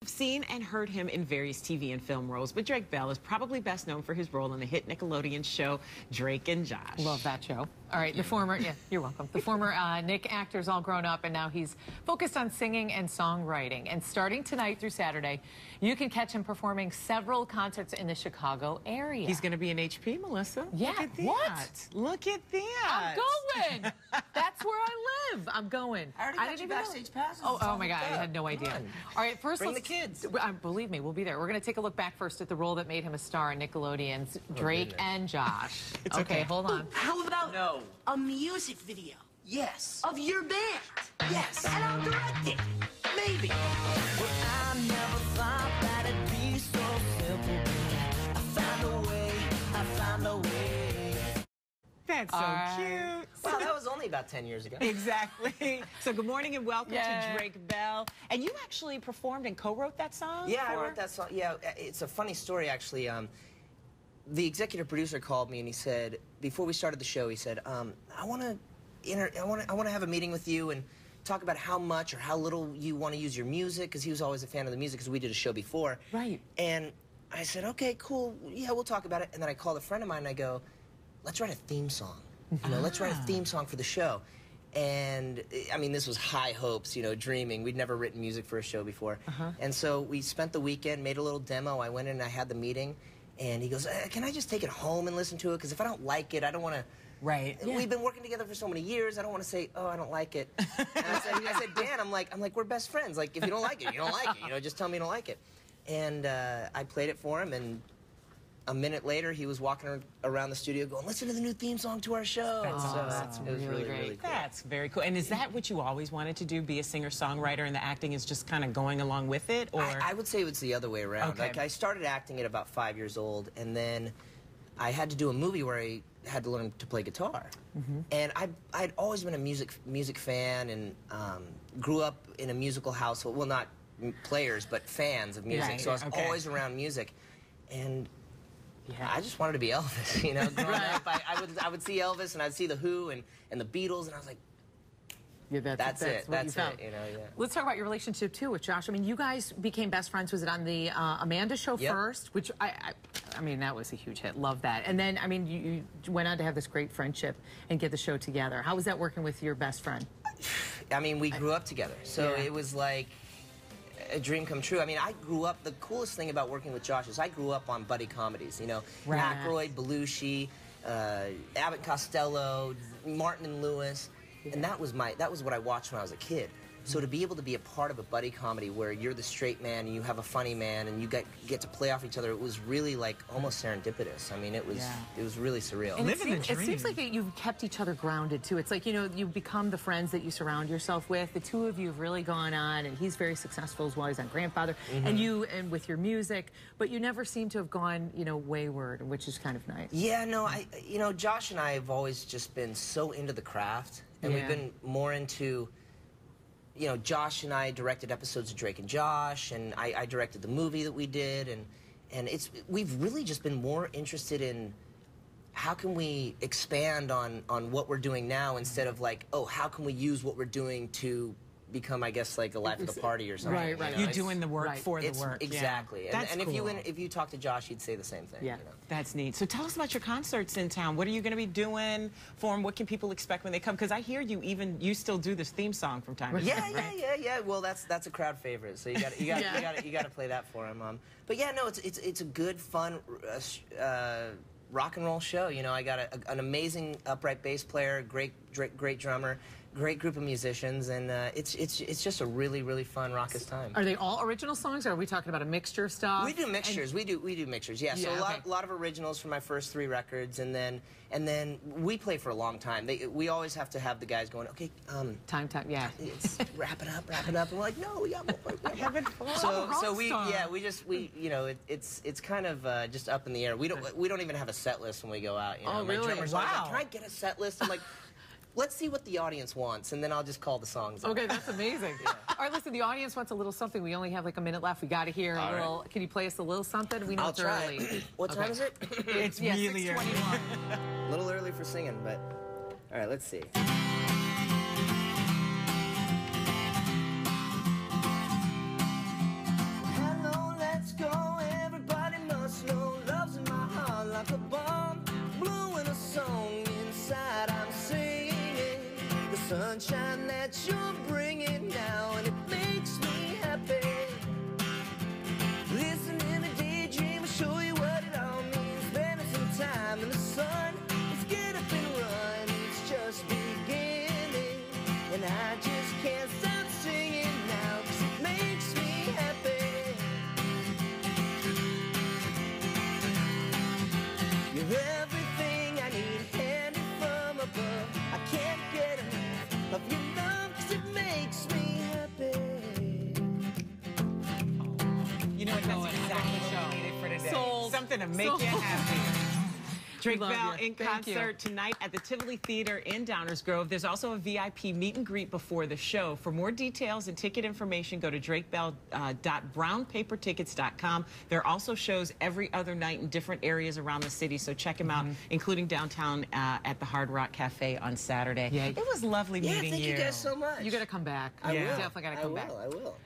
I've seen and heard him in various TV and film roles, but Drake Bell is probably best known for his role in the hit Nickelodeon show Drake and Josh. Love that show. All right, the former, you're welcome. The former Nick actor's all grown up, and now he's focused on singing and songwriting. And starting tonight through Saturday, you can catch him performing several concerts in the Chicago area. He's going to be in HP, Melissa. Yeah, Look at that. what? Look at that. I'm going. That's where I live. I'm going. I already got you backstage passes. Oh my God, I had no idea. All right, first Bring the kids. Believe me, we'll be there. We're going to take a look back first at the role that made him a star in Nickelodeon's Drake and Josh. It's okay. Hold on. How about a music video? Yes. Of your band? Yes. And I'll direct it. Maybe. Well, I never thought that it'd be so simple. I found a way, I found a way. That's so cute. Well, that was only about 10 years ago. Exactly. So good morning and welcome to Drake Bell. And you actually performed and co-wrote that song? Yeah, I wrote that song. Yeah, it's a funny story, actually. The executive producer called me and he said, before we started the show, he said, I want to have a meeting with you and talk about how much or how little you want to use your music, because he was always a fan of the music because we did a show before. Right. And I said, okay, cool. Yeah, we'll talk about it. And then I called a friend of mine and I go, let's write a theme song. You know, let's write a theme song for the show. And, I mean, this was high hopes, you know, dreaming. We'd never written music for a show before. And so we spent the weekend, made a little demo. I went in and I had the meeting. And he goes, can I just take it home and listen to it? Because if I don't like it, I don't want to... Right. Yeah. We've been working together for so many years. I don't want to say, oh, I don't like it. And I said, Dan, I'm like, we're best friends. Like, if you don't like it, you don't like it. You know, just tell me you don't like it. And I played it for him, and a minute later, he was walking around the studio going, listen to the new theme song to our show. That's really great. Really cool. That's very cool. And is that what you always wanted to do, be a singer-songwriter, and the acting is just kind of going along with it? Or I would say it's the other way around. Okay. Like, I started acting at about 5 years old, and then I had to do a movie where I had to learn to play guitar. And I'd always been a music fan, and grew up in a musical household. Well, not players, but fans of music. Right. So I was always around music. And I just wanted to be Elvis, you know. Growing up, I would see Elvis, and I'd see the Who and the Beatles, and I was like, that's it, you know. Yeah. Let's talk about your relationship too with Josh. I mean, you guys became best friends. Was it on the Amanda show first? Which I mean, that was a huge hit. Love that. And then, I mean, you went on to have this great friendship and get the show together. How was that working with your best friend? I mean, we grew up together, so it was like a dream come true. I mean, I grew up, the coolest thing about working with Josh is I grew up on buddy comedies, you know, Aykroyd, Belushi, Abbott and Costello, Martin and Lewis, and that was what I watched when I was a kid. So to be able to be a part of a buddy comedy where you're the straight man and you have a funny man and you get to play off each other, it was really like almost serendipitous. I mean, it was really surreal. And it seems like that you've kept each other grounded too. It's like, you know, you become the friends that you surround yourself with. The two of you have really gone on, and he's very successful as well. He's on Grandfather, and with your music, but you never seem to have gone, you know, wayward, which is kind of nice. Yeah, no, you know, Josh and I have always just been so into the craft, and we've been more into. You know, Josh and I directed episodes of Drake and Josh, and I directed the movie that we did, and we've really just been more interested in how can we expand on what we're doing now instead of like, oh, how can we use what we're doing to become, I guess, like a life of the party or something. Right, right. You know? You're doing the work for the work. Exactly. Yeah. And cool. if you talk to Josh, he'd say the same thing. Yeah. You know? That's neat. So tell us about your concerts in town. What are you going to be doing for them? What can people expect when they come? Because I hear you still do this theme song from time to time. Yeah. Well, that's a crowd favorite. So you got to play that for him. But yeah, no, it's a good, fun rock and roll show. You know, I got an amazing upright bass player, great drummer, great group of musicians, and it's just a really, really fun raucous time. Are they all original songs, or are we talking about a mixture of stuff? We do mixtures. We do mixtures. Yeah. So a lot of originals from my first 3 records, and then we play for a long time. We always have to have the guys going, okay, time. Yeah. It's wrap it up. And we're like, no, we got more. Having fun. So we you know, it's kind of just up in the air. We don't even have a set list when we go out. You know? Oh, really? My drummer's always like, can I get a set list? I'm like, let's see what the audience wants, and then I'll just call the songs out. Okay, that's amazing. All right, listen, the audience wants a little something. We only have like a minute left. We got to hear a little. Can you play us a little something? We know it's early. What time is it? It's really early. A little early for singing, but all right, let's see. That's exactly what we needed for today. Sold. Something to make Sold. you happy. Drake Love Bell you. in Thank concert tonight at the Tivoli Theater in Downers Grove. There's also a VIP meet and greet before the show. For more details and ticket information, go to drakebell.brownpapertickets.com. There are also shows every other night in different areas around the city, so check them out, including downtown at the Hard Rock Cafe on Saturday. Yeah. It was lovely meeting you. Thank you guys so much. You got to come back. I will. Definitely got to come back. I will.